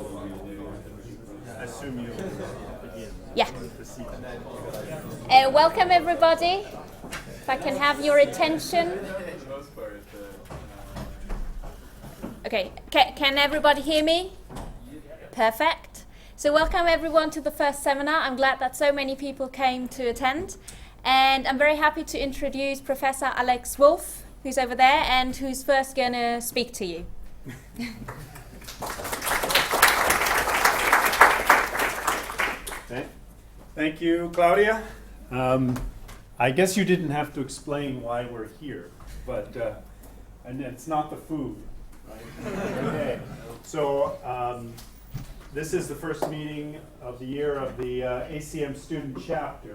I assume you begin. Yeah. Welcome everybody. If I can have your attention. Okay, can everybody hear me? Perfect. So welcome everyone to the first seminar. I'm glad that so many people came to attend. And I'm very happy to introduce Professor Alex Wolf, who's over there and who's first going to speak to you. Thank you, Claudia. I guess you didn't have to explain why we're here, but and it's not the food, right? Okay. So this is the first meeting of the year of the ACM Student Chapter.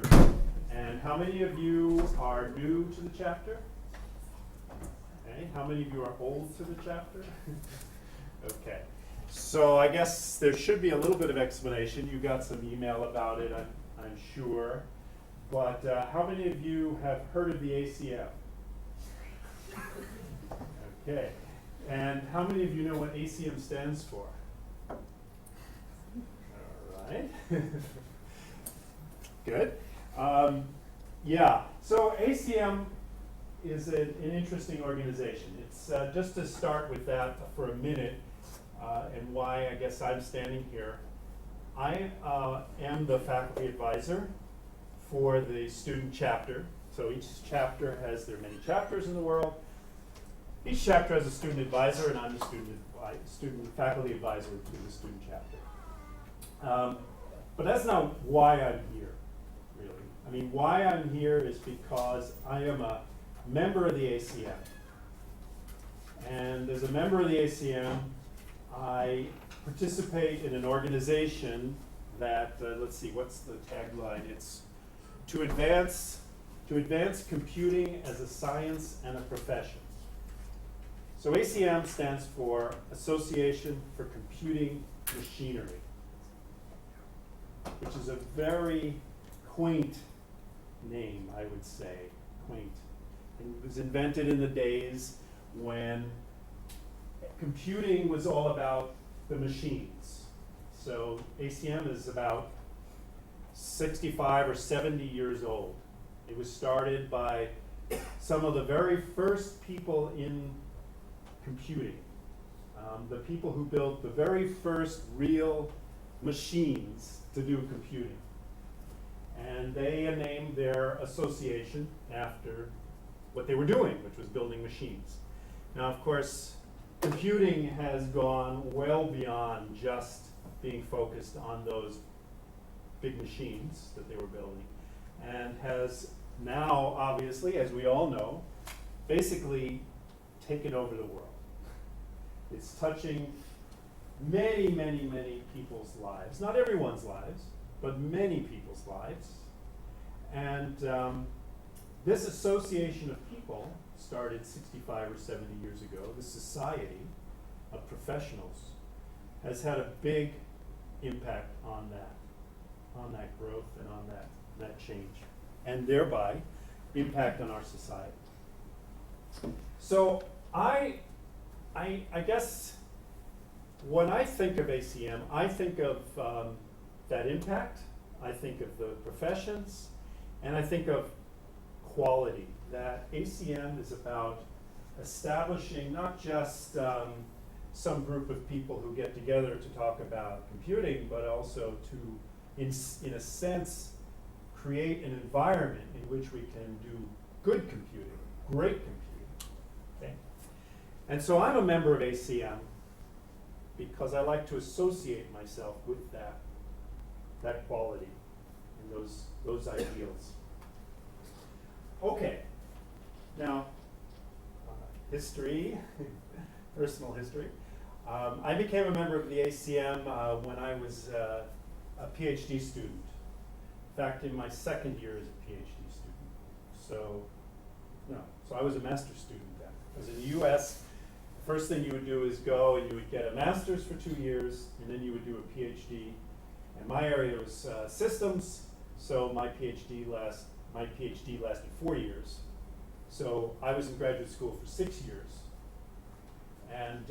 And how many of you are new to the chapter? Okay. How many of you are old to the chapter? Okay. So I guess there should be a little bit of explanation. You got some email about it, I'm sure. But how many of you have heard of the ACM? Okay. And how many of you know what ACM stands for? All right. Good. Yeah. So ACM is an interesting organization. It's just to start with that for a minute. And why I guess I'm standing here. I am the faculty advisor for the student chapter. So each chapter has, there are many chapters in the world. Each chapter has a student advisor, and I'm the student faculty advisor to the student chapter. But that's not why I'm here, really. I mean, why I'm here is because I am a member of the ACM. And as a member of the ACM, I participate in an organization that, let's see, what's the tagline? It's to advance computing as a science and a profession. So ACM stands for Association for Computing Machinery, which is a very quaint name, I would say, quaint. It was invented in the days when computing was all about the machines. So ACM is about 65 or 70 years old. It was started by some of the very first people in computing. The people who built the very first real machines to do computing. And they named their association after what they were doing, which was building machines. Now, of course, computing has gone well beyond just being focused on those big machines that they were building, and has now, obviously, as we all know, basically taken over the world. It's touching many, many, many people's lives. Not everyone's lives, but many people's lives. And this association of people started 65 or 70 years ago. The society of professionals has had a big impact on that growth and on that change, and thereby impact on our society. So I guess when I think of ACM, I think of that impact, I think of the professions, and I think of quality. That ACM is about establishing not just some group of people who get together to talk about computing, but also to, in a sense, create an environment in which we can do good computing, great computing. Okay? And so I'm a member of ACM because I like to associate myself with that quality and those ideals. Okay. Now, history, personal history. I became a member of the ACM when I was a PhD student. In fact, in my second year as a PhD student. So I was a master's student then. Because in the US, the first thing you would do is go and you would get a master's for 2 years, and then you would do a PhD. And my area was systems, so my PhD lasted 4 years. So I was in graduate school for 6 years. And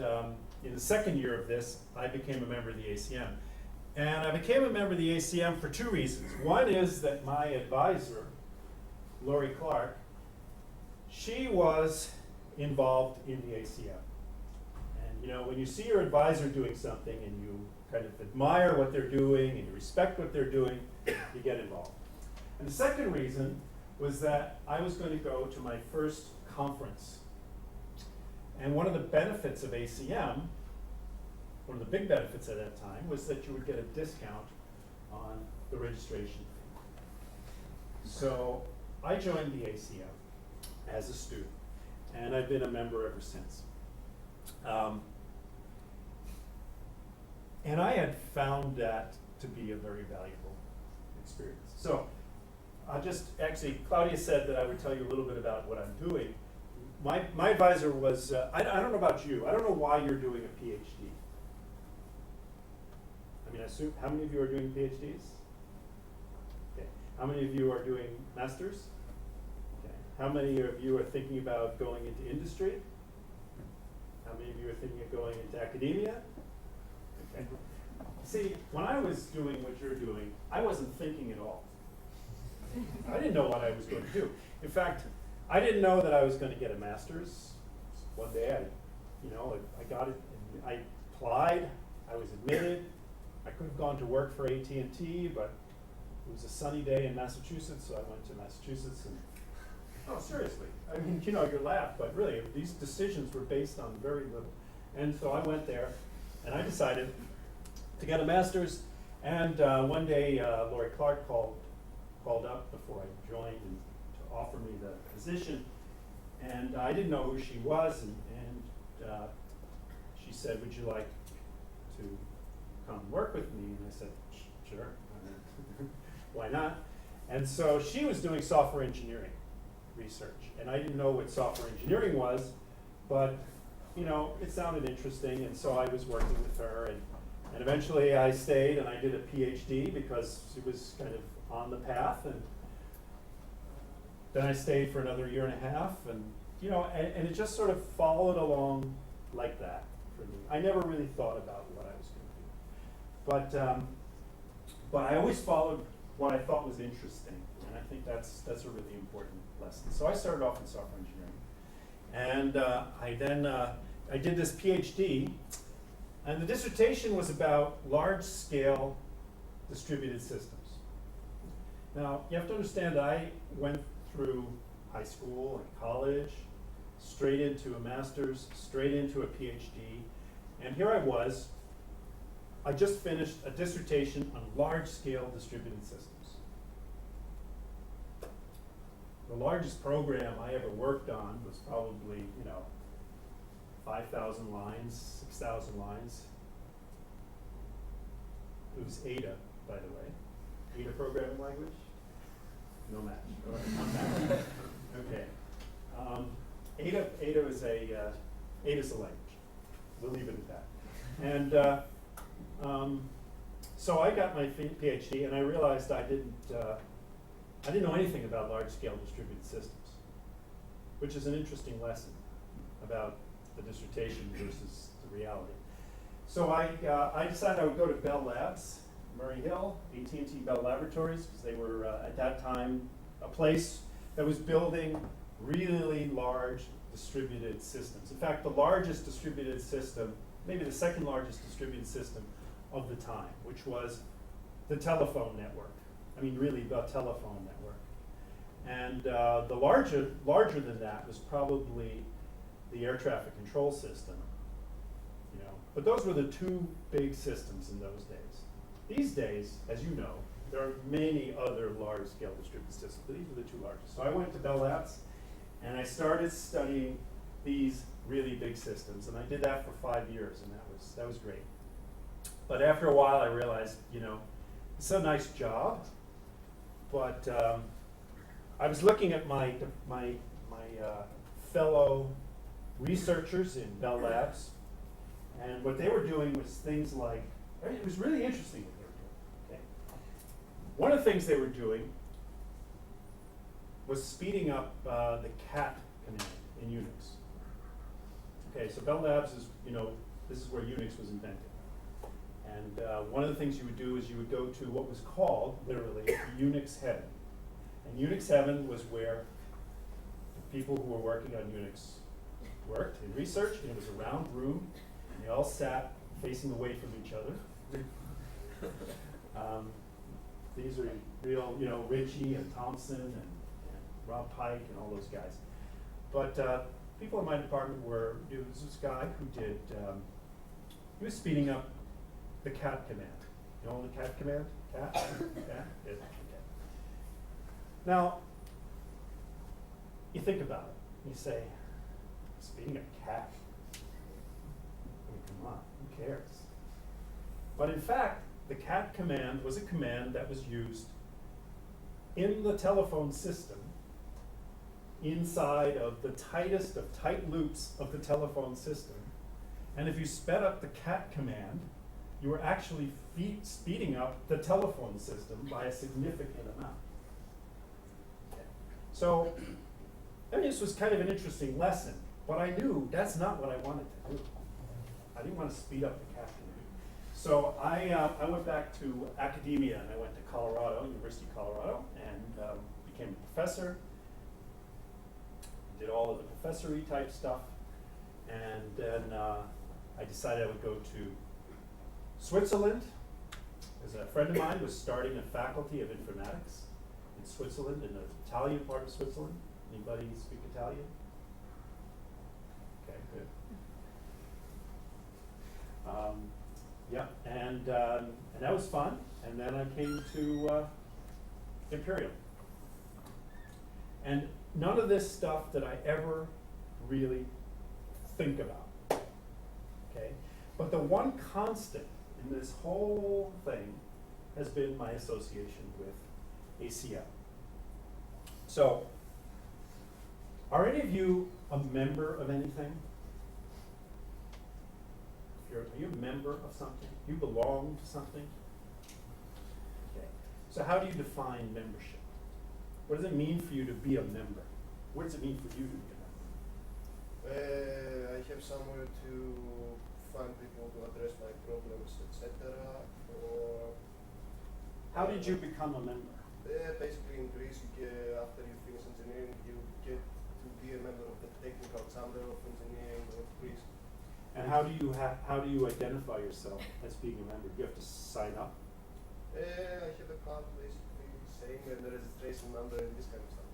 in the second year of this, I became a member of the ACM. And I became a member of the ACM for two reasons. One is that my advisor, Lori Clark, she was involved in the ACM. And you know, when you see your advisor doing something and you kind of admire what they're doing and you respect what they're doing, you get involved. And the second reason was that I was going to go to my first conference. And one of the benefits of ACM, one of the big benefits at that time, was that you would get a discount on the registration fee. So I joined the ACM as a student, and I've been a member ever since. And I had found that to be a very valuable experience. So I'll just, actually, Claudia said that I would tell you a little bit about what I'm doing. My advisor was, I don't know about you, I don't know why you're doing a PhD. I mean, I assume, how many of you are doing PhDs? Okay. How many of you are doing masters? Okay. How many of you are thinking about going into industry? How many of you are thinking of going into academia? Okay. See, when I was doing what you're doing, I wasn't thinking at all. I didn't know what I was going to do. In fact, I didn't know that I was going to get a master's. One day, I got it. I applied. I was admitted. I could have gone to work for AT&T, but it was a sunny day in Massachusetts, so I went to Massachusetts. And oh, seriously. I mean, you laugh, but really, these decisions were based on very little. And so I went there, and I decided to get a master's. And one day, Lori Clark called up before I joined and to offer me the position. And I didn't know who she was, and she said, "Would you like to come work with me?" And I said, "Sure, why not?" And so she was doing software engineering research, and I didn't know what software engineering was, but it sounded interesting, and so I was working with her, and eventually I stayed and I did a PhD because she was kind of on the path, and then I stayed for another year and a half, and and it just sort of followed along like that for me. I never really thought about what I was going to do, but I always followed what I thought was interesting, and I think that's a really important lesson. So I started off in software engineering, and I did this PhD, and the dissertation was about large-scale distributed systems. Now, you have to understand that I went through high school and college, straight into a master's, straight into a PhD, and here I was. I just finished a dissertation on large-scale distributed systems. The largest program I ever worked on was probably, 5,000 lines, 6,000 lines. It was Ada, by the way. Ada programming language? No match. Okay. Ada is Ada's a language. We'll leave it at that. And so I got my PhD, and I realized I didn't know anything about large-scale distributed systems, which is an interesting lesson about the dissertation versus the reality. So I decided I would go to Bell Labs, Murray Hill, AT&T Bell Laboratories, because they were at that time a place that was building really large distributed systems. In fact, the largest distributed system, maybe the second largest distributed system of the time, which was the telephone network. I mean, really the telephone network. And the larger than that was probably the air traffic control system. But those were the two big systems in those days. These days, as you know, there are many other large-scale distributed systems, but these were the two largest. So I went to Bell Labs, and I started studying these really big systems, and I did that for 5 years, and that was great. But after a while, I realized, it's a nice job, but I was looking at my fellow researchers in Bell Labs, and what they were doing was things like, it was really interesting what they were doing. Okay. One of the things they were doing was speeding up the cat command in Unix. Okay, so Bell Labs is, This is where Unix was invented. And one of the things you would do is you would go to what was called, literally, Unix heaven. And Unix heaven was where the people who were working on Unix worked in research, and it was a round room, and they all sat facing away from each other. These are real, Ritchie and Thompson and Rob Pike and all those guys. But people in my department there was this guy who did, he was speeding up the cat command. You know the cat command? Cat? Cat? Yeah. Okay. Now, you think about it. You say, speeding a cat? I mean, come on, who cares? But in fact, the cat command was a command that was used in the telephone system inside of the tightest of tight loops of the telephone system. And if you sped up the cat command, you were actually speeding up the telephone system by a significant amount. Okay. So, I mean, this was kind of an interesting lesson, but I knew that's not what I wanted to do. I didn't want to speed up the cat command. So I went back to academia, and I went to Colorado, University of Colorado, and became a professor. Did all of the professory type stuff, and then I decided I would go to Switzerland, because a friend of mine was starting a faculty of informatics in Switzerland, in the Italian part of Switzerland. Anybody speak Italian? Okay, good. Yeah, and that was fun. And then I came to Imperial. And none of this stuff did I ever really think about, okay? But the one constant in this whole thing has been my association with ACM. So, are any of you a member of anything? Are you a member of something? You belong to something? Okay. So how do you define membership? What does it mean for you to be a member? What does it mean for you to be a member? I have somewhere to find people to address my problems, etc. Or how did you become a member? Basically, in Greece, after you finish engineering, you get to be a member of the technical chamber of engineering of Greece. And how do you identify yourself as being a member? Do you have to sign up? I have a card basically saying the registration number and this kind of stuff.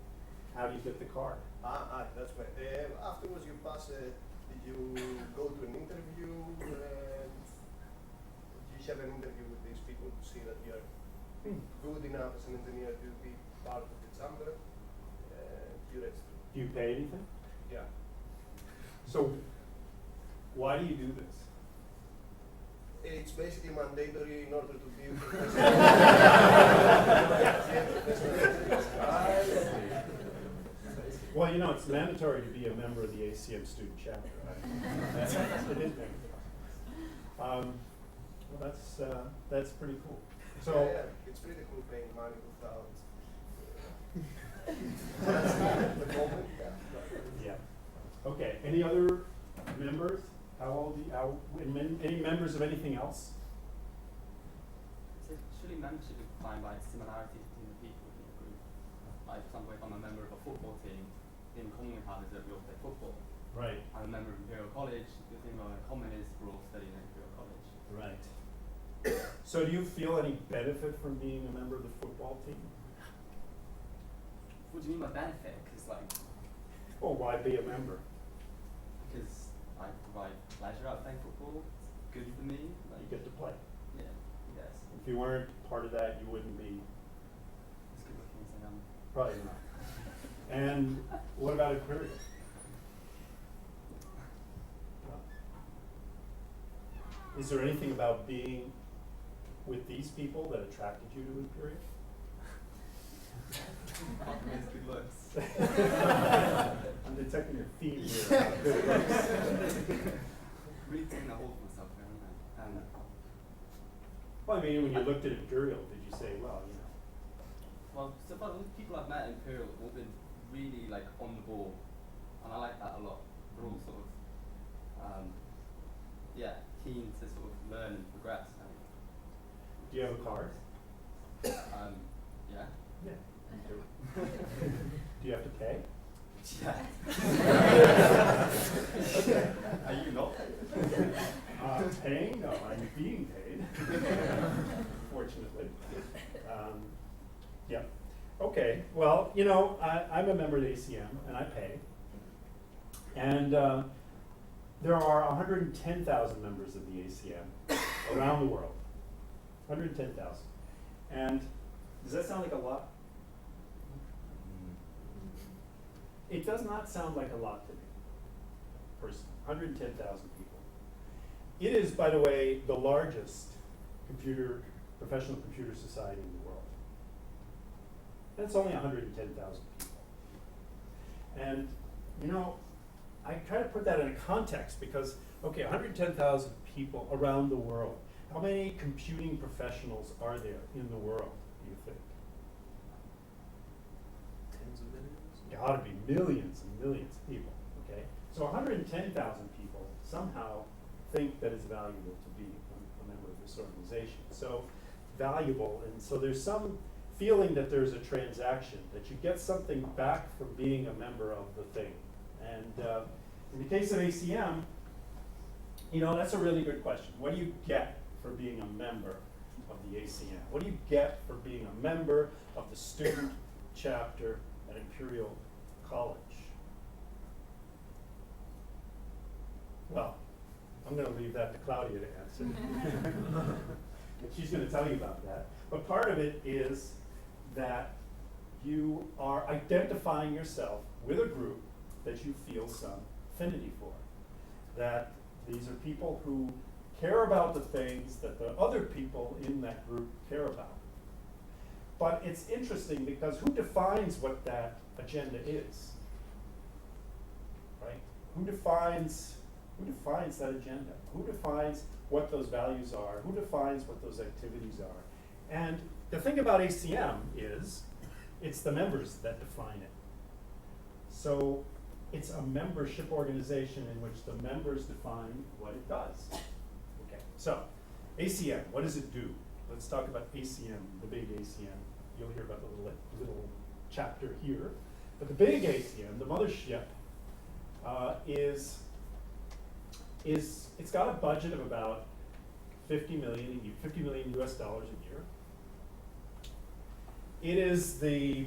How do you get the card? That's right. Afterwards, you pass. You go to an interview, and you have an interview with these people to see that you are good enough as an engineer to be part of the chamber. You register. Do you pay anything? Yeah. So, why do you do this? It's basically mandatory in order to be a professor. Well, it's mandatory to be a member of the ACM student chapter. It is mandatory. Well, that's pretty cool. So yeah, it's pretty cool paying money without. The moment. Yeah. Okay. Any other members? How old? Any members of anything else? So surely membership is defined by similarities between the people in the group. Like, for example, if I'm a member of a football team, the thing in common we have is that we all play football. Right. I'm a member of Imperial College, the thing in common is we're all studying at Imperial College. Right. So do you feel any benefit from being a member of the football team? What do you mean by benefit? Because Well, why be a member? because I provide pleasure out of playing football. It's good for me. You get to play. Yeah, yes. If you weren't part of that, you wouldn't be. It's good looking as I am. Probably not. And what about Imperial? Is there anything about being with these people that attracted you to Imperial? Good looks. I'm detecting a theme here about good looks. Really taking a hold of myself there, haven't I? Well, I mean, when you looked at Imperial, did you say, well, Well, so far the people I've met at Imperial have all been really on the ball, and I like that a lot. They're all sort of yeah, keen to sort of learn and progress. Do you have a card? Yeah. Yeah. Me too. Do you have to pay? Yeah. Okay. Are you not? Paying? No, I'm being paid. Fortunately. Yeah. Okay. Well, you know, I'm a member of the ACM, and I pay. And there are 110,000 members of the ACM around the world. 110,000. And does that sound like a lot? It does not sound like a lot to me, personally. 110,000 people. It is, by the way, the largest professional computer society in the world. That's only 110,000 people. And, you know, I try to put that in a context because, okay, 110,000 people around the world. How many computing professionals are there in the world, do you think? Tens of millions? There ought to be millions and millions of people, okay? So 110,000 people somehow think that it's valuable to be a member of this organization. So valuable, and so there's some feeling that there's a transaction, that you get something back from being a member of the thing. And in the case of ACM, you know, that's a really good question. What do you get for being a member of the ACM? What do you get for being a member of the student chapter at Imperial College? Well, I'm going to leave that to Claudia to answer. And she's going to tell you about that. But part of it is that you are identifying yourself with a group that you feel some affinity for. That these are people who care about the things that the other people in that group care about. But it's interesting because who defines what that agenda is? Right? Who defines that agenda? Who defines what those values are? Who defines what those activities are? And the thing about ACM is it's the members that define it. So it's a membership organization in which the members define what it does. Okay, so ACM, what does it do? Let's talk about ACM, the big ACM. You'll hear about the little chapter here. But the big ACM, the mothership, it's got a budget of about $50 million US dollars a year. It is the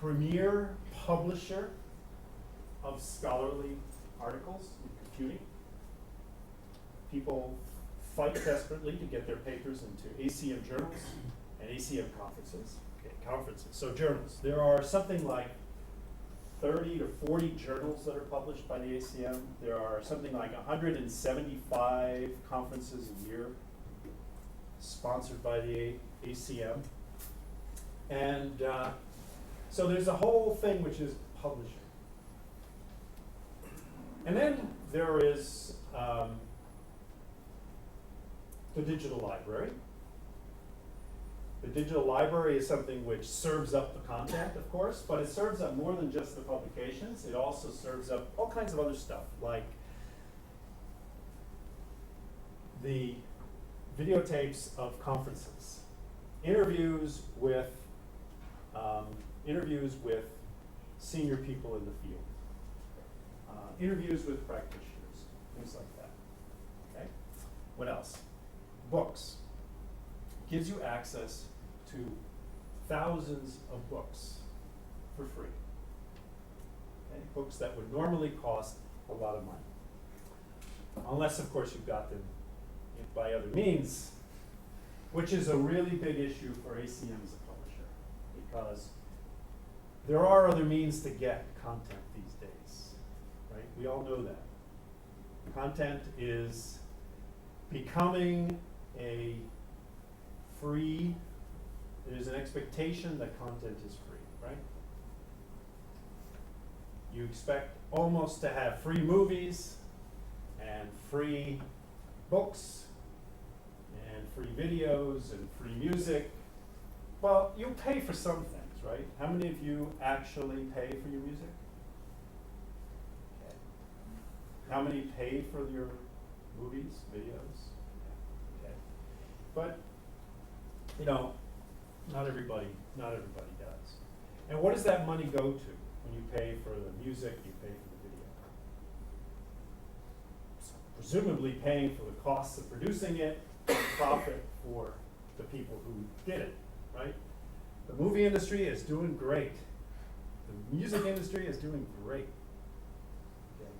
premier publisher of scholarly articles in computing. People fight desperately to get their papers into ACM journals and ACM conferences. Okay, conferences. So journals. There are something like 30 to 40 journals that are published by the ACM. There are something like 175 conferences a year sponsored by the ACM. And so there's a whole thing which is publishing. And then there is the digital library. The digital library is something which serves up the content, of course, but it serves up more than just the publications. It also serves up all kinds of other stuff, like the videotapes of conferences, interviews with senior people in the field, interviews with practitioners, things like that. Okay? What else? Books. Gives you access to thousands of books for free. Okay? Books that would normally cost a lot of money. Unless, of course, you've got them by other means, which is a really big issue for ACM as a publisher, because there are other means to get content these days, right? We all know that. Content is becoming a free, there's an expectation that content is free, right? You expect almost to have free movies and free books and free videos and free music. Well, you pay for some things, right? How many of you actually pay for your music? Okay. How many pay for your movies, videos. Okay. But, you know, not everybody does. And what does that money go to when you pay for the music, you pay for the video? Presumably paying for the costs of producing it, and profit for the people who did it, right? The movie industry is doing great. The music industry is doing great. Okay.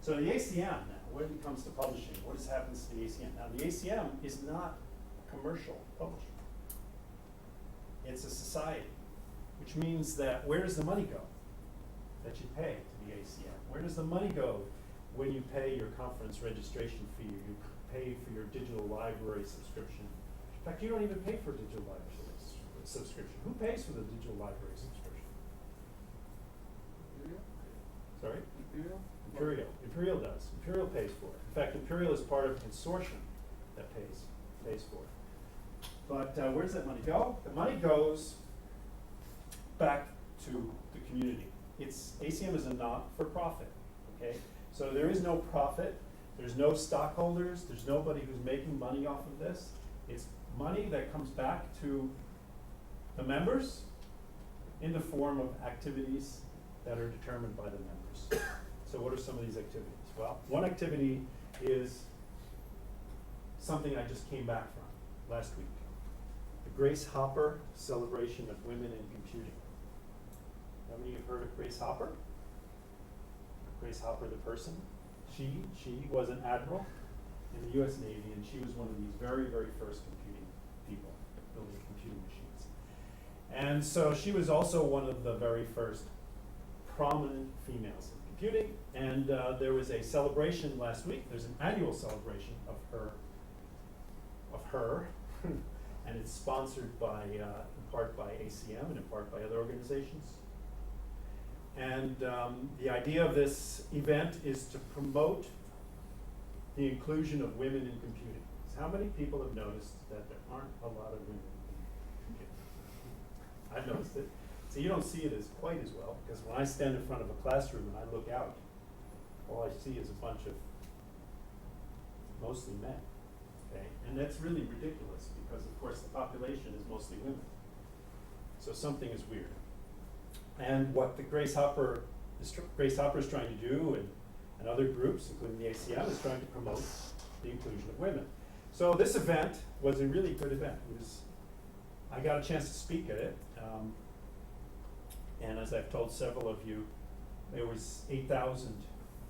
So the ACM now, when it comes to publishing, what happens to the ACM? Now the ACM is not a commercial publisher. It's a society, which means that where does the money go that you pay to the ACM? Where does the money go when you pay your conference registration fee, or you pay for your digital library subscription? In fact, you don't even pay for digital library subscription. Who pays for the digital library subscription? Imperial? Sorry? Imperial? Imperial does. Imperial pays for it. In fact, Imperial is part of a consortium that pays for it. But where does that money go? The money goes back to the community. ACM is a not-for-profit, okay? So there is no profit, there's no stockholders, there's nobody who's making money off of this. It's money that comes back to the members in the form of activities that are determined by the members. So what are some of these activities? Well, one activity is something I just came back from last week. The Grace Hopper Celebration of Women in Computing. How many of you have heard of Grace Hopper? Grace Hopper, the person. She was an admiral in the US Navy, and she was one of these very, very first computing people, building computing machines. And so she was also one of the very first prominent females in computing, and there was a celebration last week. There's an annual celebration of her, and it's sponsored by, in part by ACM and in part by other organizations. And the idea of this event is to promote the inclusion of women in computing. So how many people have noticed that there aren't a lot of women in computing? I've noticed it. So you don't see it as quite as well, because when I stand in front of a classroom and I look out, all I see is a bunch of mostly men. Okay? And that's really ridiculous, because of course the population is mostly women. So something is weird. And what the Grace Hopper is trying to do, and other groups, including the ACM, is trying to promote the inclusion of women. So this event was a really good event. I got a chance to speak at it, and as I've told several of you, there was 8,000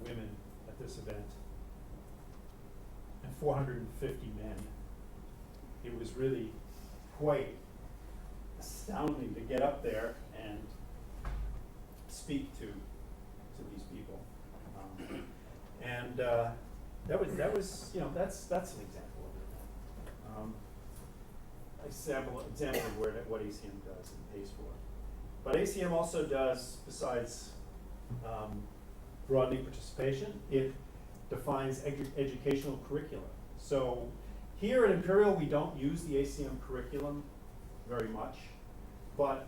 women at this event, and 450 men. It was really quite astounding to get up there and speak to these people, and that was you know that's an example of it. Example of what ACM does and pays for. But ACM also does, besides broadening participation, it defines educational curricula. So here at Imperial, we don't use the ACM curriculum very much, but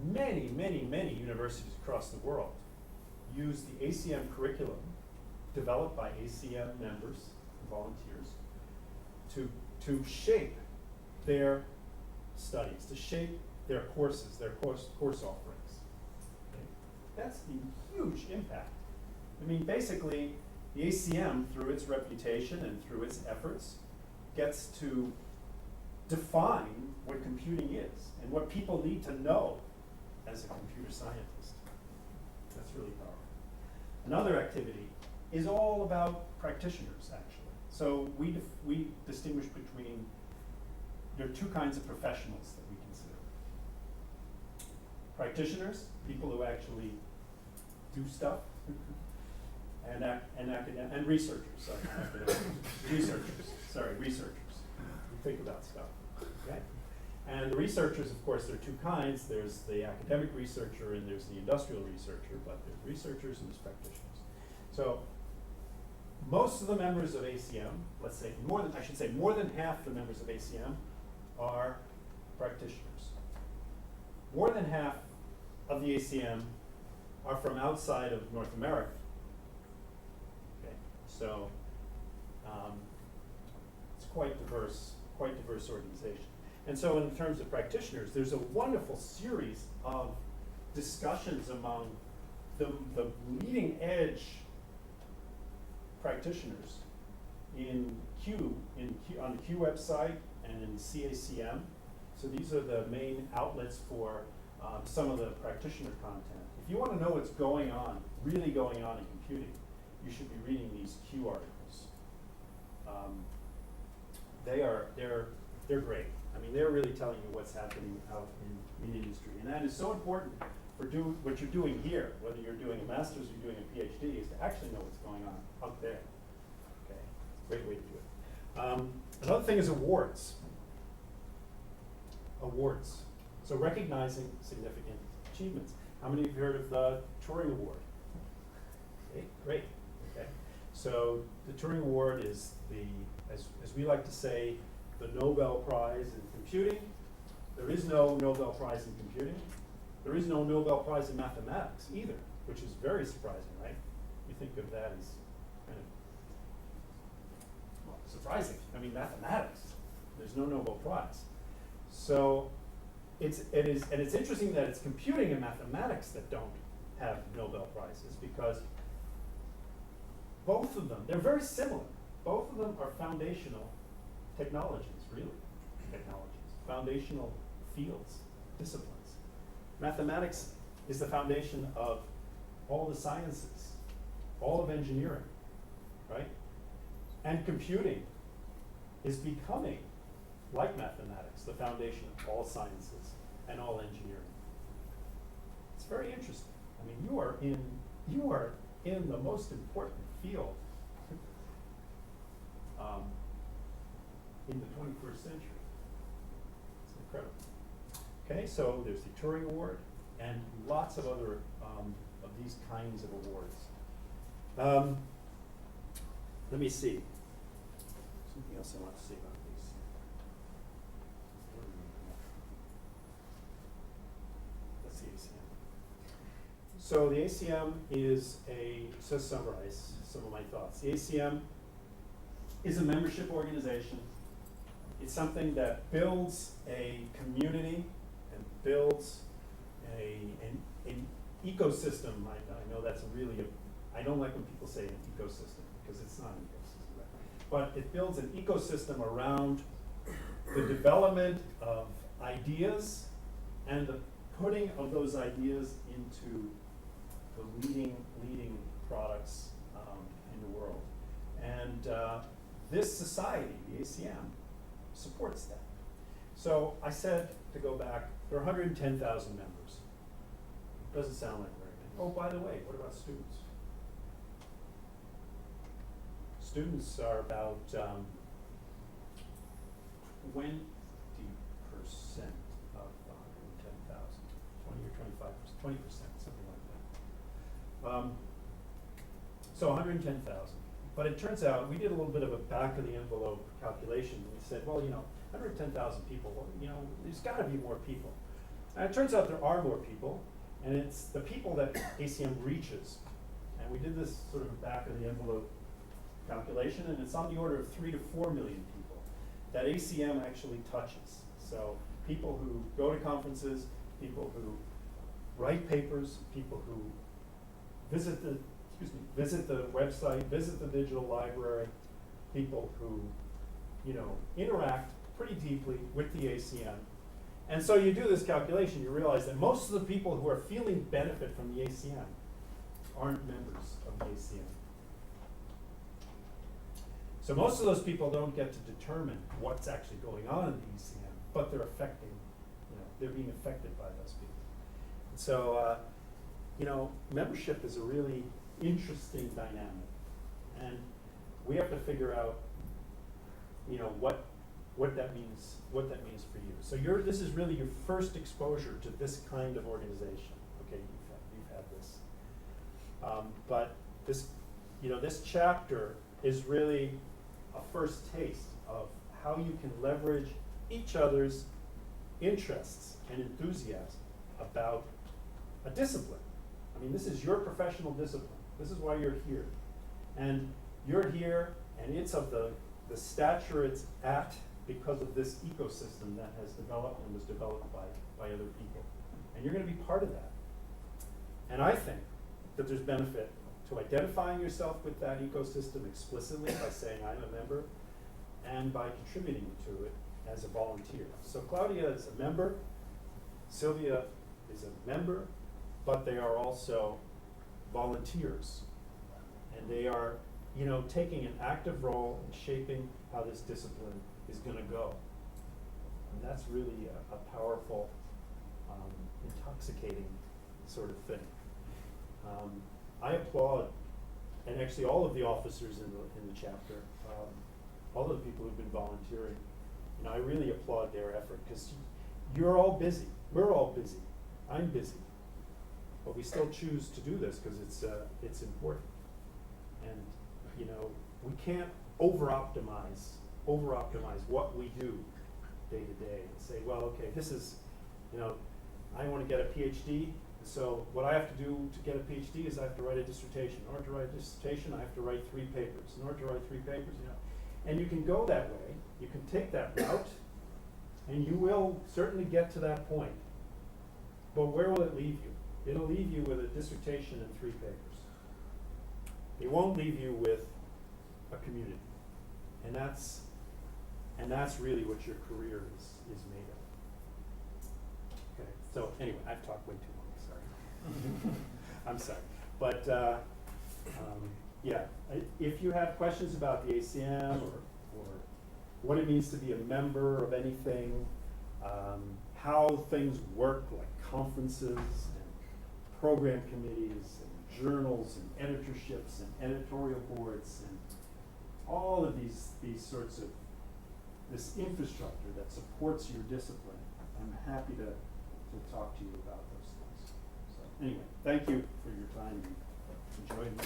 many, many, many universities across the world use the ACM curriculum developed by ACM members and volunteers to shape their studies, to shape their courses, their course offerings. Okay? That's the huge impact. I mean, basically, the ACM, through its reputation and through its efforts, gets to define what computing is and what people need to know as a computer scientist. That's really powerful. Another activity is all about practitioners, actually. So we distinguish between, there are two kinds of professionals that we consider. Practitioners, people who actually do stuff, and researchers, researchers who think about stuff, okay? And the researchers, of course, there are two kinds. There's the academic researcher and there's the industrial researcher, but there's researchers and there's practitioners. So most of the members of ACM, let's say more than half the members of ACM are practitioners. More than half of the ACM are from outside of North America. Okay, so It's quite diverse organization. And so in terms of practitioners, there's a wonderful series of discussions among the leading edge practitioners on the Q website and in CACM. So these are the main outlets for some of the practitioner content. If you want to know what's going on, really going on in computing, you should be reading these Q articles. They're great. I mean, they're really telling you what's happening out in industry. And that is so important for what you're doing here, whether you're doing a master's or you're doing a PhD, is to actually know what's going on out there. Okay, great way to do it. Another thing is awards. Awards. So recognizing significant achievements. How many of you heard of the Turing Award? Okay, great. Okay, so the Turing Award is as we like to say, the Nobel Prize in computing. There is no Nobel Prize in computing. There is no Nobel Prize in mathematics either, which is very surprising, right? You think of that as kind of surprising. I mean, mathematics. There's no Nobel Prize. So it's interesting that it's computing and mathematics that don't have Nobel Prizes, because both of them, they're very similar. Both of them are foundational technologies, really, technologies, foundational fields, disciplines. Mathematics is the foundation of all the sciences, all of engineering, right? And computing is becoming, like mathematics, the foundation of all sciences and all engineering. It's very interesting. I mean, you are in the most important field in the 21st century. It's incredible. Okay, so there's the Turing Award and lots of other of these kinds of awards. Let me see. Something else I want to say about these. Let's see, ACM. So the ACM is to summarize some of my thoughts. The ACM is a membership organization. It's something that builds a community and builds an ecosystem. I know that's I don't like when people say an ecosystem, because it's not an ecosystem. But it builds an ecosystem around the development of ideas and the putting of those ideas into the leading products in the world. And this society, the ACM, supports that. So I said, to go back, there are 110,000 members. Doesn't sound like very many. Oh, by the way, what about students? Students are about 20% of 110,000, 20 or 25%, 20%, something like that. So 110,000. But it turns out, we did a little bit of a back of the envelope calculation. We said, well, 110,000 people, there's got to be more people. And it turns out there are more people, and it's the people that ACM reaches. And we did this sort of back of the envelope calculation, and it's on the order of 3 to 4 million people that ACM actually touches. So people who go to conferences, people who write papers, people who visit the website, visit the digital library, people who, interact pretty deeply with the ACM. And so you do this calculation, you realize that most of the people who are feeling benefit from the ACM aren't members of the ACM. So most of those people don't get to determine what's actually going on in the ACM, but they're they're being affected by those people. So, membership is a really interesting dynamic, and we have to figure out, what that means for you. So this is really your first exposure to this kind of organization. Okay, you've had this, but this chapter is really a first taste of how you can leverage each other's interests and enthusiasm about a discipline. I mean, this is your professional discipline. This is why you're here. And you're here, And it's of the stature it's at because of this ecosystem that has developed and was developed by other people. And you're going to be part of that. And I think that there's benefit to identifying yourself with that ecosystem explicitly by saying I'm a member, and by contributing to it as a volunteer. So Claudia is a member, Sylvia is a member, but they are also volunteers. And they are, you know, taking an active role in shaping how this discipline is going to go. And that's really a powerful, intoxicating sort of thing. I applaud, and actually all of the officers in the chapter, all of the people who've been volunteering, you know, I really applaud their effort, because you're all busy. We're all busy. I'm busy. But we still choose to do this because it's important. And, you know, we can't over-optimize what we do day to day and say, well, okay, this is, you know, I want to get a PhD, so what I have to do to get a PhD is I have to write a dissertation. In order to write a dissertation, I have to write 3 papers. In order to write 3 papers, you know. And you can go that way, you can take that route, and you will certainly get to that point. But where will it leave you? It'll leave you with a dissertation and 3 papers. It won't leave you with a community. And that's really what your career is made of. Okay, so anyway, I've talked way too long, sorry. I'm sorry. But yeah, if you have questions about the ACM or what it means to be a member of anything, how things work, like conferences and program committees and journals and editorships and editorial boards and all of these sorts of this infrastructure that supports your discipline, I'm happy to talk to you about those things. So anyway, thank you for your time and enjoy the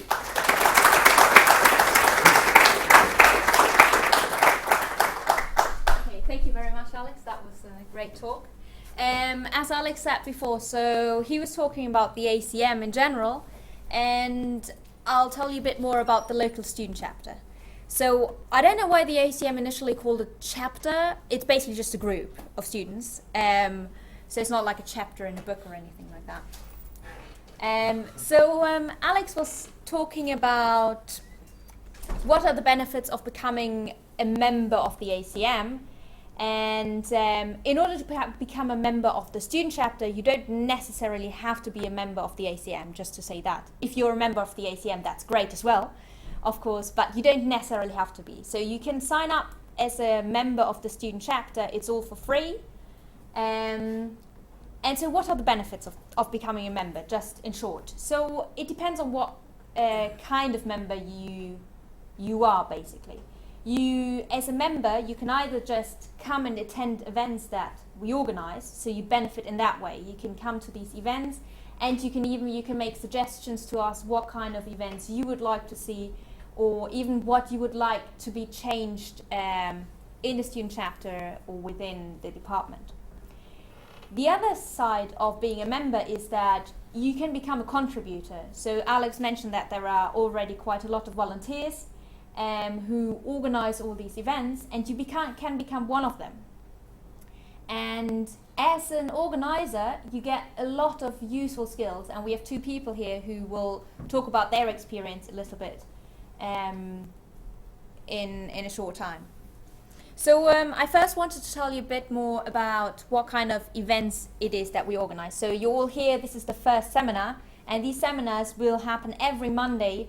Okay, thank you very much, Alex. That was a great talk. As Alex said before, so he was talking about the ACM in general, and I'll tell you a bit more about the local student chapter. So I don't know why the ACM initially called it chapter. It's basically just a group of students. So it's not like a chapter in a book or anything like that. Alex was talking about what are the benefits of becoming a member of the ACM. And in order to become a member of the student chapter, you don't necessarily have to be a member of the ACM, just to say that. If you're a member of the ACM, that's great as well, of course, but you don't necessarily have to be. So you can sign up as a member of the student chapter. It's all for free. And so what are the benefits of becoming a member, just in short? So it depends on what kind of member you are, basically. You, as a member, you can either just come and attend events that we organize, so you benefit in that way. You can come to these events, and you can make suggestions to us what kind of events you would like to see, or even what you would like to be changed in the student chapter or within the department. The other side of being a member is that you can become a contributor. So Alex mentioned that there are already quite a lot of volunteers who organize all these events, and you can become one of them. And as an organizer, you get a lot of useful skills, and we have 2 people here who will talk about their experience a little bit in a short time. So I first wanted to tell you a bit more about what kind of events it is that we organize. So you all here, this is the first seminar, and these seminars will happen every Monday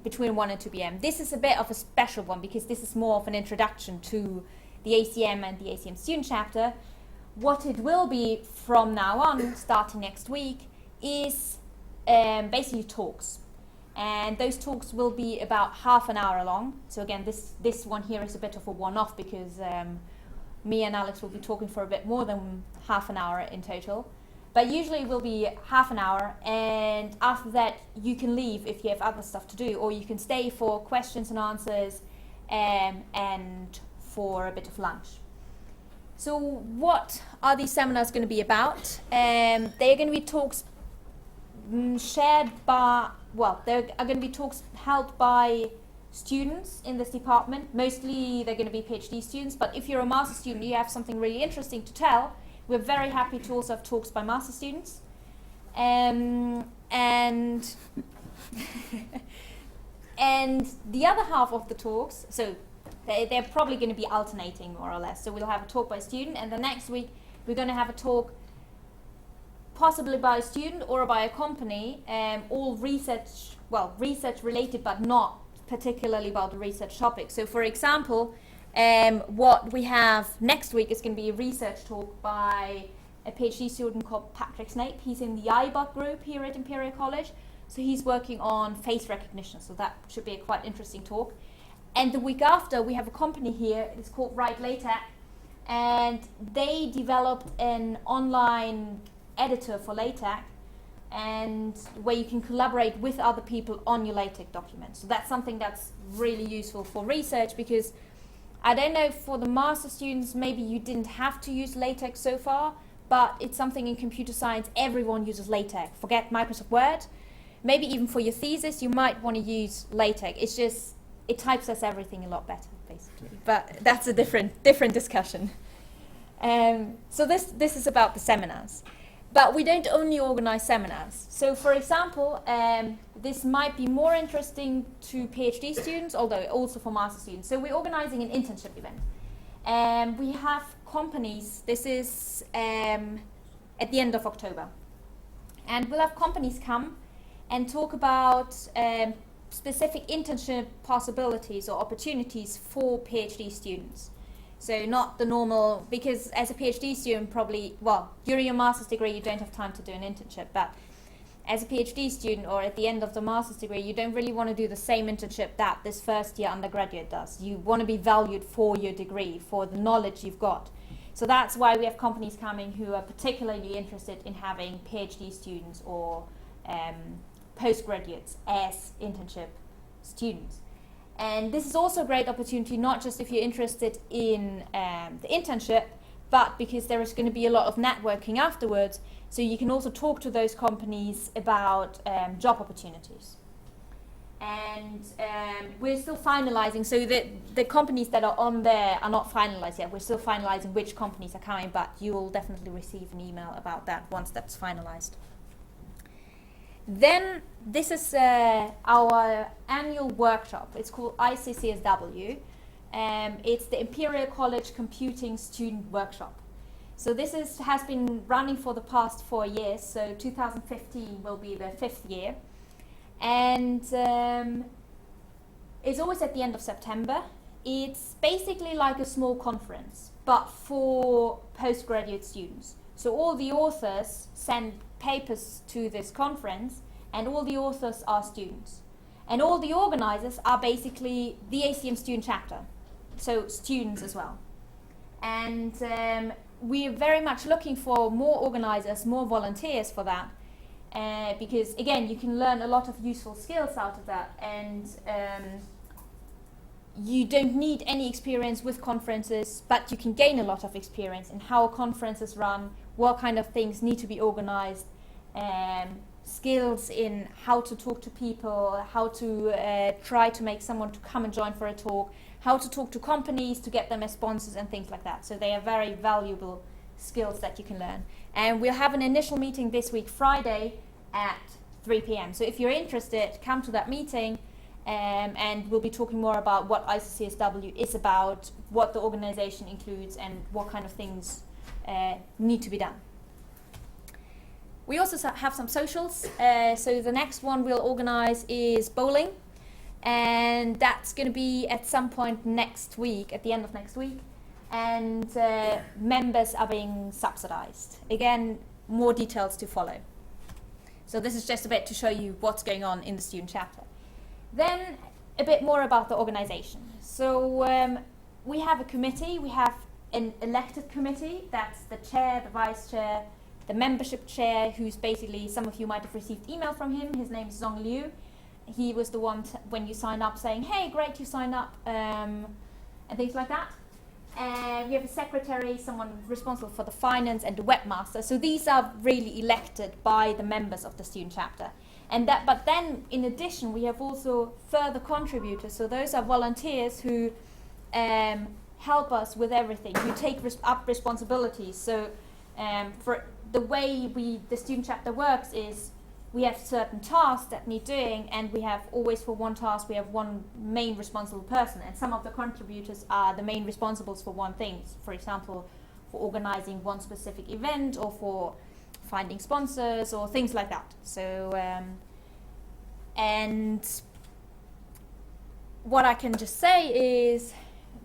between 1 and 2 p.m. This is a bit of a special one because this is more of an introduction to the ACM and the ACM student chapter. What it will be from now on, starting next week, is basically talks. And those talks will be about half an hour long. So again, this one here is a bit of a one-off because me and Alex will be talking for a bit more than half an hour in total. But usually it will be half an hour, and after that you can leave if you have other stuff to do, or you can stay for questions and answers and for a bit of lunch. So what are these seminars going to be about? They are going to be talks there are going to be talks held by students in this department. Mostly they're going to be PhD students, but if you're a master student, you have something really interesting to tell. We're very happy to also have talks by master students. And and the other half of the talks, so they're probably going to be alternating more or less. So we'll have a talk by a student, and the next week we're going to have a talk possibly by a student or by a company, all research related, but not particularly about the research topic. So for example, what we have next week is going to be a research talk by a PhD student called Patrick Snape. He's in the iBot group here at Imperial College. So he's working on face recognition. So that should be a quite interesting talk. And the week after, we have a company here. It's called Write LaTeX. And they developed an online editor for LaTeX, and where you can collaborate with other people on your LaTeX documents. So that's something that's really useful for research, because I don't know, for the master students, maybe you didn't have to use LaTeX so far, but it's something in computer science, everyone uses LaTeX. Forget Microsoft Word. Maybe even for your thesis, you might want to use LaTeX. It's just, it typesests everything a lot better, basically. But that's a different discussion. So this is about the seminars. But we don't only organize seminars. So for example, this might be more interesting to PhD students, although also for master students. So we're organizing an internship event. We have companies, this is at the end of October. And we'll have companies come and talk about specific internship possibilities or opportunities for PhD students. So not the normal, because as a PhD student probably, well, during your master's degree you don't have time to do an internship, but as a PhD student or at the end of the master's degree, you don't really want to do the same internship that this first year undergraduate does. You want to be valued for your degree, for the knowledge you've got. So that's why we have companies coming who are particularly interested in having PhD students or postgraduates as internship students. And this is also a great opportunity, not just if you're interested in the internship, but because there is going to be a lot of networking afterwards, so you can also talk to those companies about job opportunities. And we're still finalizing, so the companies that are on there are not finalized yet. We're still finalizing which companies are coming, but you will definitely receive an email about that once that's finalized. Then this is our annual workshop. It's called ICCSW. It's the Imperial College Computing Student Workshop. So this has been running for the past 4 years. So 2015 will be the 5th year. And it's always at the end of September. It's basically like a small conference, but for postgraduate students. So all the authors send papers to this conference, and all the authors are students. And all the organizers are basically the ACM student chapter, so students as well. And we're very much looking for more organizers, more volunteers for that, because again, you can learn a lot of useful skills out of that, and you don't need any experience with conferences, but you can gain a lot of experience in how conferences run, what kind of things need to be organized, skills in how to talk to people, how to try to make someone to come and join for a talk, how to talk to companies to get them as sponsors and things like that. So they are very valuable skills that you can learn. And we'll have an initial meeting this week, Friday at 3 p.m. So if you're interested, come to that meeting, and we'll be talking more about what ICCSW is about, what the organization includes, and what kind of things need to be done. We also have some socials. So the next one we'll organize is bowling, and that's going to be at some point next week, at the end of next week, and members are being subsidized. Again, more details to follow. So this is just a bit to show you what's going on in the student chapter. Then a bit more about the organization. So we have a committee. We have an elected committee. That's the chair, the vice chair, the membership chair, who's basically, some of you might have received email from him. His name is Zong Liu. He was the one when you sign up saying, hey, great, you sign up, and things like that. We have a secretary, someone responsible for the finance, and the webmaster. So these are really elected by the members of the student chapter. But then, in addition, we have also further contributors. So those are volunteers who help us with everything, who take up responsibilities. So for the way the student chapter works is we have certain tasks that need doing, and we have always for one task we have one main responsible person, and some of the contributors are the main responsibles for one thing. For example, for organizing one specific event or for finding sponsors or things like that. So and what I can just say is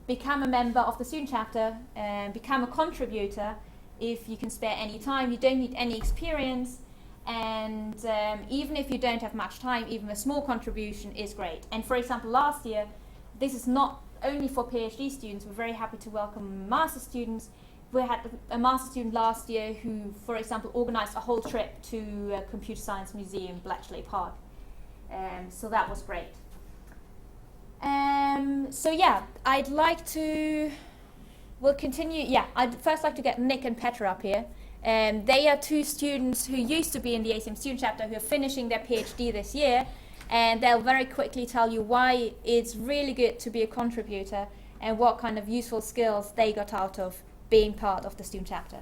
become a member of the student chapter and become a contributor if you can spare any time. You don't need any experience, and even if you don't have much time, even a small contribution is great. And for example, last year, this is not only for PhD students, we're very happy to welcome master students. We had a master student last year who, for example, organized a whole trip to a computer science museum, Bletchley Park. So that was great. So yeah, I'd like to, we'll continue. Yeah, I'd first like to get Nick and Petra up here. They are two students who used to be in the ACM student chapter who are finishing their PhD this year, and they'll very quickly tell you why it's really good to be a contributor and what kind of useful skills they got out of being part of the student chapter.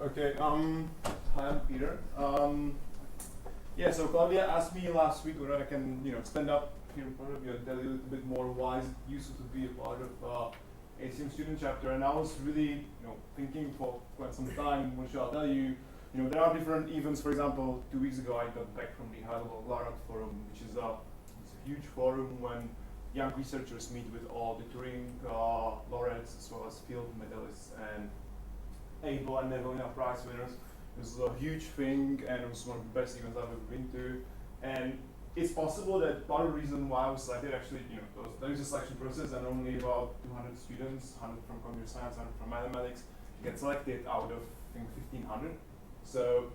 Okay, hi, I'm Peter. Yeah, so Claudia asked me last week whether I can, stand up here in front of you and tell you a little bit more why it's useful to be a part of ACM student chapter. And I was really, thinking for quite some time, what shall I tell you? There are different events. For example, 2 weeks ago, I got back from the high-level Laureate Forum, which is a huge forum when young researchers meet with all the Turing laureates as well as field medalists and Abel and Evelina Prize winners. It was a huge thing, and it was one of the best events I've ever been to. And it's possible that part of the reason why I was selected, actually, there is a selection process, and only about 200 students, 100 from computer science, 100 from mathematics, get selected out of, I think, 1,500. So,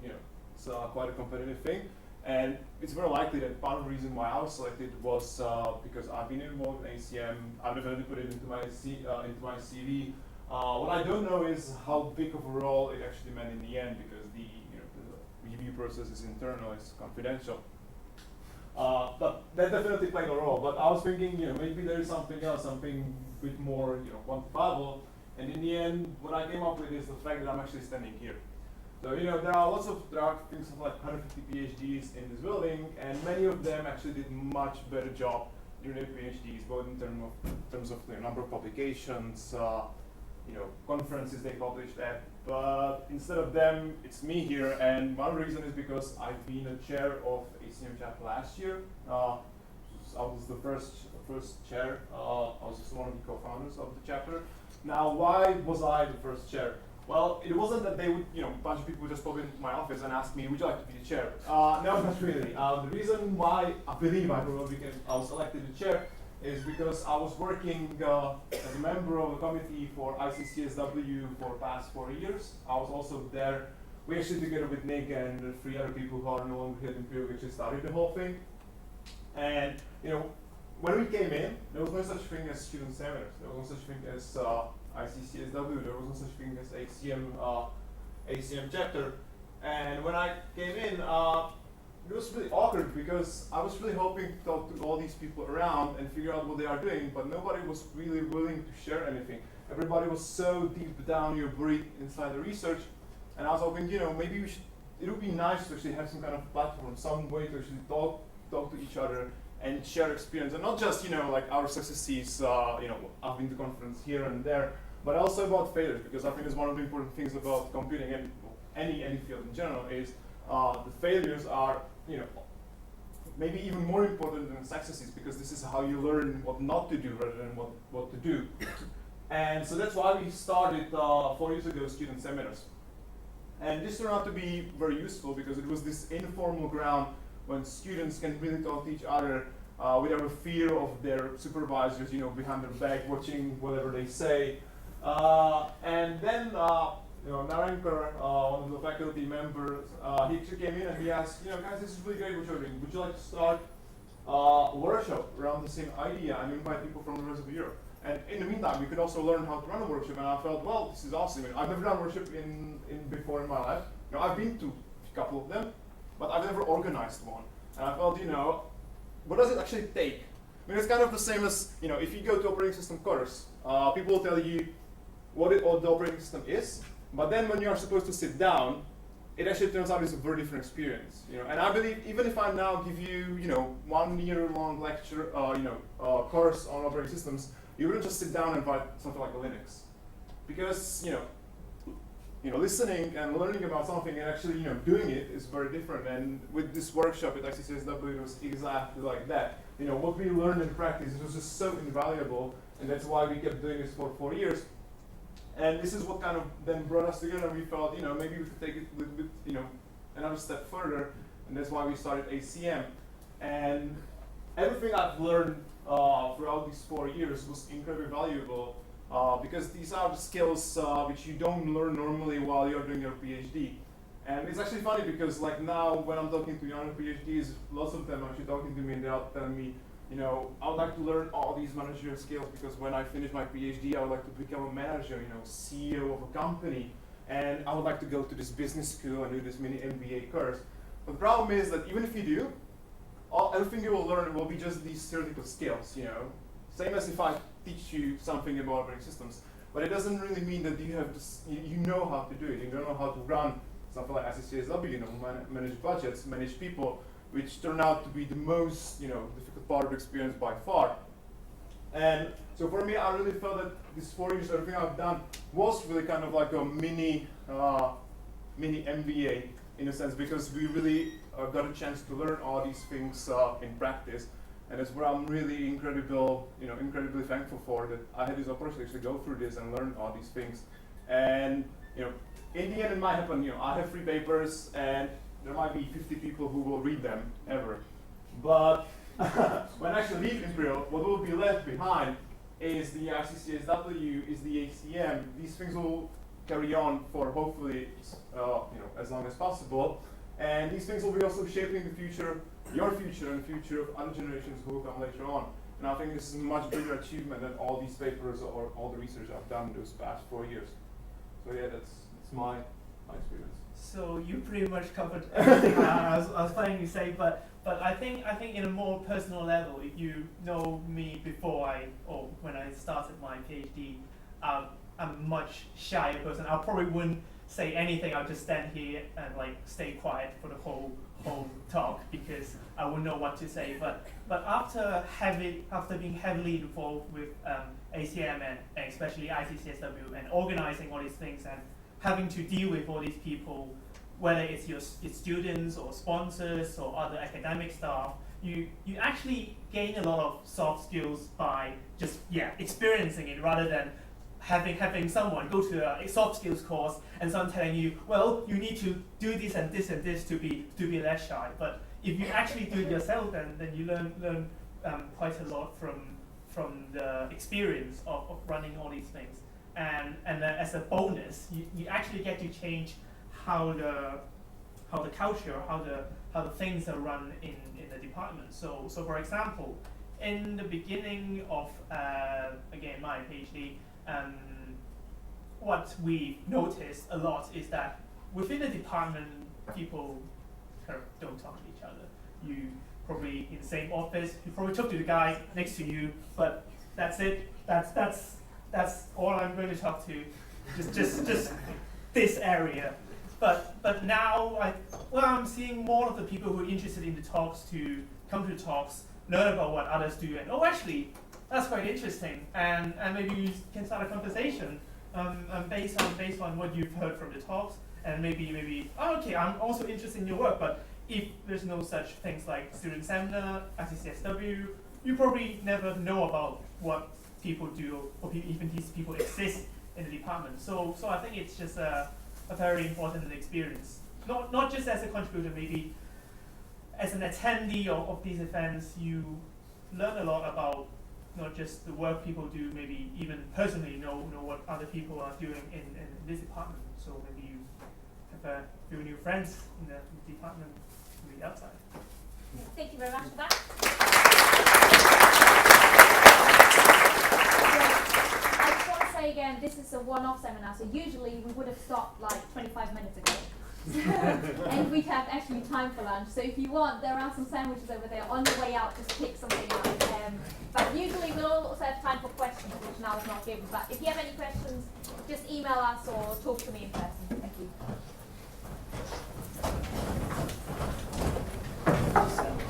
it's quite a competitive thing. And it's very likely that part of the reason why I was selected was because I've been involved in ACM. I've definitely put it into my CV. What I don't know is how big of a role it actually meant in the end, because the review process is internal, it's confidential. But that definitely played a role. But I was thinking, maybe there is something else, something a bit more, quantifiable. And in the end, what I came up with is the fact that I'm actually standing here. So, there are things like 150 PhDs in this building, and many of them actually did much better job during their PhDs, both in terms of the number of publications, conferences they published at. But instead of them, it's me here, and one reason is because I've been a chair of ACM chapter last year. I was the first chair. I was just one of the co-founders of the chapter. Now, why was I the first chair? Well, it wasn't that they would, a bunch of people would just pop into my office and ask me, would you like to be the chair? No, not really. The reason why I believe I was elected the chair is because I was working as a member of the committee for ICCSW for the past 4 years. I was also there. We actually, together with Nick and the 3 other people who are no longer here at Imperial, actually started the whole thing. And, when we came in, there was no such thing as student seminars. There was no such thing as ICCSW. There was no such thing as ACM chapter. And when I came in, it was really awkward because I was really hoping to talk to all these people around and figure out what they are doing, but nobody was really willing to share anything. Everybody was so deep down, buried inside the research, and I was hoping, maybe it would be nice to actually have some kind of platform, some way to actually talk to each other and share experience, and not just, like our successes, I've been to conference here and there, but also about failures, because I think it's one of the important things about computing and any field in general is the failures are, maybe even more important than successes, because this is how you learn what not to do rather than what to do. And so that's why we started 4 years ago student seminars. And this turned out to be very useful because it was this informal ground when students can really talk to each other without a fear of their supervisors, behind their back watching whatever they say. And then Narenkar, one of the faculty members, he actually came in and he asked, guys, this is really great what you're doing. Would you like to start a workshop around the same idea and invite people from the rest of Europe? And in the meantime, we could also learn how to run a workshop, and I felt, well, this is awesome. I've never done a workshop before in my life. I've been to a couple of them, but I've never organized one. And I felt, what does it actually take? It's kind of the same as, if you go to operating system course, people will tell you what the operating system is, but then when you are supposed to sit down, it actually turns out it's a very different experience. And I believe even if I now give you, 1 year-long lecture, course on operating systems, you wouldn't just sit down and write something like a Linux, because listening and learning about something and actually doing it is very different. And with this workshop at ICCSW, it was exactly like that. What we learned in practice was just so invaluable, and that's why we kept doing this for 4 years. And this is what kind of then brought us together. We felt, maybe we could take it a little bit, another step further, and that's why we started ACM. And everything I've learned throughout these 4 years was incredibly valuable, because these are the skills which you don't learn normally while you're doing your PhD. And it's actually funny because like now when I'm talking to younger PhDs, lots of them are actually talking to me and they're telling me, I would like to learn all these managerial skills because when I finish my PhD, I would like to become a manager, CEO of a company, and I would like to go to this business school and do this mini MBA course. But the problem is that even if you do, everything you will learn will be just these theoretical skills, Same as if I teach you something about operating systems, but it doesn't really mean that you have to, you know how to do it. You don't know how to run something like ICCSW, manage budgets, manage people, which turned out to be the most, difficult part of the experience by far. And so for me, I really felt that these 4 years, everything I've done was really kind of like a mini MBA in a sense, because we really got a chance to learn all these things in practice. And that's where I'm really incredibly thankful for, that I had this opportunity to go through this and learn all these things. And in the end, it might happen. I have 3 papers, and there might be 50 people who will read them ever. But when I actually leave Imperial, what will be left behind is the ICCSW, is the ACM. These things will carry on for hopefully as long as possible. And these things will be also shaping the future, your future, and the future of other generations who will come later on. And I think this is a much bigger achievement than all these papers or all the research I've done those past 4 years. So yeah, that's my experience. So you pretty much covered everything I was planning to say, but I think in a more personal level, if you know me when I started my PhD, I'm a much shyer person. I probably wouldn't say anything. I'll just stand here and stay quiet for the whole talk because I wouldn't know what to say. But after being heavily involved with ACM and especially ICCSW and organizing all these things and having to deal with all these people, whether it's your students or sponsors or other academic staff, you actually gain a lot of soft skills by just experiencing it rather than having someone go to a soft skills course and someone telling you, well, you need to do this and this and this to be less shy. But if you actually do it yourself, then you learn quite a lot from the experience of running all these things. And then as a bonus, you actually get to change how the culture, how the things are run in the department. So for example, in the beginning of again my PhD, what we noticed a lot is that within the department, people kind of don't talk to each other. You probably in the same office, you probably talk to the guy next to you, but that's it. That's all I'm going to talk to. Just this area. But now I'm seeing more of the people who are interested in the talks to come to the talks, learn about what others do, and actually that's quite interesting, and maybe you can start a conversation based on what you've heard from the talks, and maybe okay, I'm also interested in your work, but if there's no such things like student seminar, ICCSW, you probably never know about what people do, or even these people exist in the department. So I think it's just a very important experience, not just as a contributor, maybe as an attendee of these events, you learn a lot about not just the work people do, maybe even personally know what other people are doing in this department. So maybe you have a few new friends in the department from the outside. Thank you very much for that. say again, this is a one-off seminar, so usually we would have stopped like 25 minutes ago. And we'd have actually time for lunch. So if you want, there are some sandwiches over there. On your way out, just pick something up. But usually we'll also have time for questions, which now is not given. But if you have any questions, just email us or talk to me in person. Thank you.